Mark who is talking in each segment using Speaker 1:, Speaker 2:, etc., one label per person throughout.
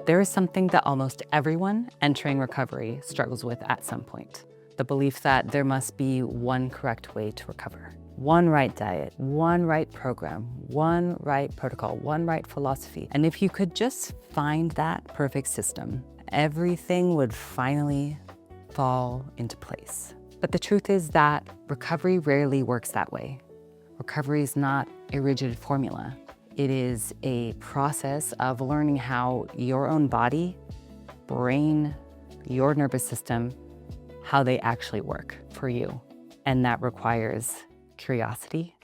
Speaker 1: There is something that almost everyone entering recovery struggles with at some point. The belief that there must be one correct way to recover. One right diet, one right program, one right protocol, one right philosophy. And if you could just find that perfect system, everything would finally fall into place. But the truth is that recovery rarely works that way. Recovery is not a rigid formula. It is a process of learning how your own body, brain, your nervous system, how they actually work for you. And that requires curiosity.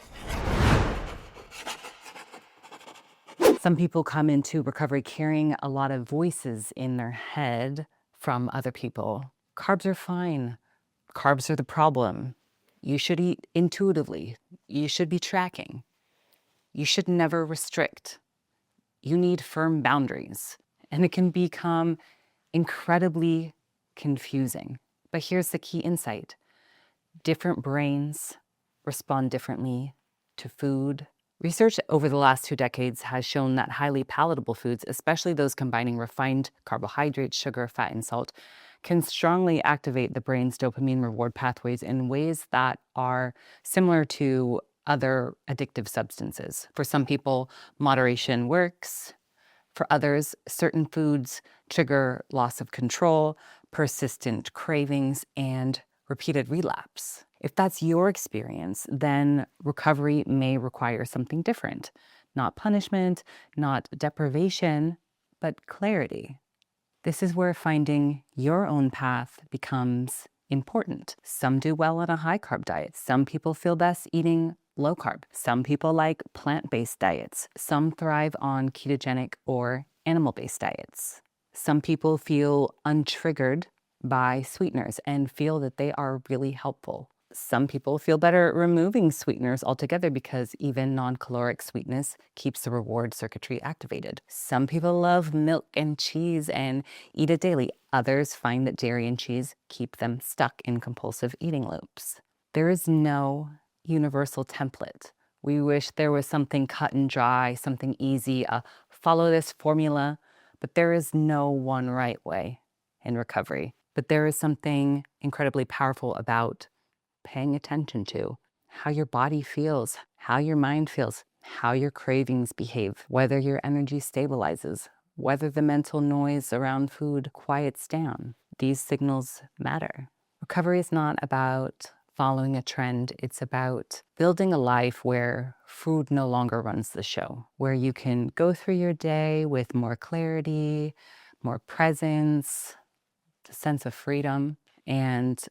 Speaker 1: Some people come into recovery carrying a lot of voices in their head from other people. Carbs are fine. Carbs are the problem. You should eat intuitively. You should be tracking. You should never restrict. You need firm boundaries. And it can become incredibly confusing. But here's the key insight. Different brains respond differently to food. Research over the last 2 decades has shown that highly palatable foods, especially those combining refined carbohydrates, sugar, fat, and salt, can strongly activate the brain's dopamine reward pathways in ways that are similar to other addictive substances. For some people, moderation works. For others, certain foods trigger loss of control, persistent cravings, and repeated relapse. If that's your experience, then recovery may require something different. Not punishment, not deprivation, but clarity. This is where finding your own path becomes important. Some do well on a high-carb diet. Some people feel best eating low carb. Some people like plant-based diets. Some thrive on ketogenic or animal-based diets. Some people feel untriggered by sweeteners and feel that they are really helpful. Some people feel better removing sweeteners altogether because even non-caloric sweetness keeps the reward circuitry activated. Some people love milk and cheese and eat it daily. Others find that dairy and cheese keep them stuck in compulsive eating loops. There is no universal template. We wish there was something cut and dry, something easy, follow this formula, but there is no one right way in recovery. But there is something incredibly powerful about paying attention to how your body feels, how your mind feels, how your cravings behave, whether your energy stabilizes, whether the mental noise around food quiets down. These signals matter. Recovery is not about following a trend. It's about building a life where food no longer runs the show, where you can go through your day with more clarity, more presence, a sense of freedom, and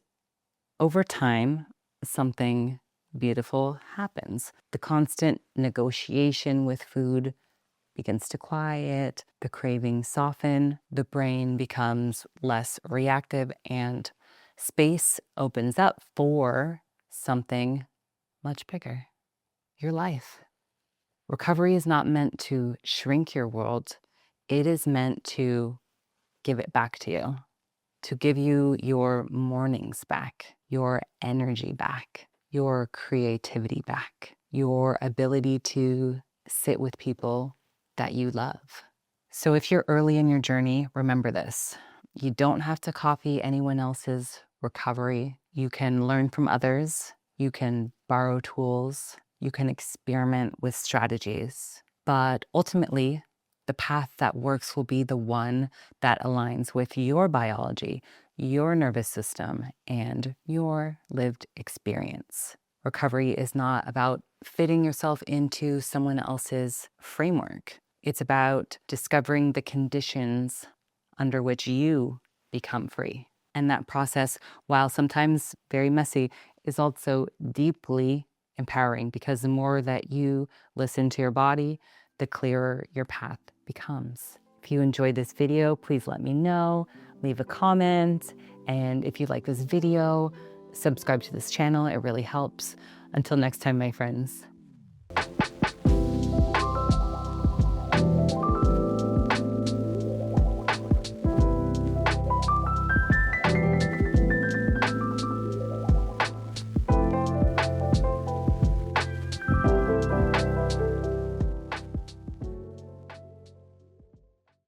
Speaker 1: over time, something beautiful happens. The constant negotiation with food begins to quiet, the cravings soften, the brain becomes less reactive, and space opens up for something much bigger, your life. Recovery is not meant to shrink your world. It is meant to give it back to you. To give you your mornings back, your energy back, your creativity back, your ability to sit with people that you love. So if you're early in your journey, remember this. You don't have to copy anyone else's recovery. You can learn from others. You can borrow tools. You can experiment with strategies. But ultimately, the path that works will be the one that aligns with your biology, your nervous system, and your lived experience. Recovery is not about fitting yourself into someone else's framework. It's about discovering the conditions under which you become free. And that process, while sometimes very messy, is also deeply empowering because the more that you listen to your body, the clearer your path becomes. If you enjoyed this video, please let me know, leave a comment, and if you like this video, subscribe to this channel. It really helps. Until next time, my friends.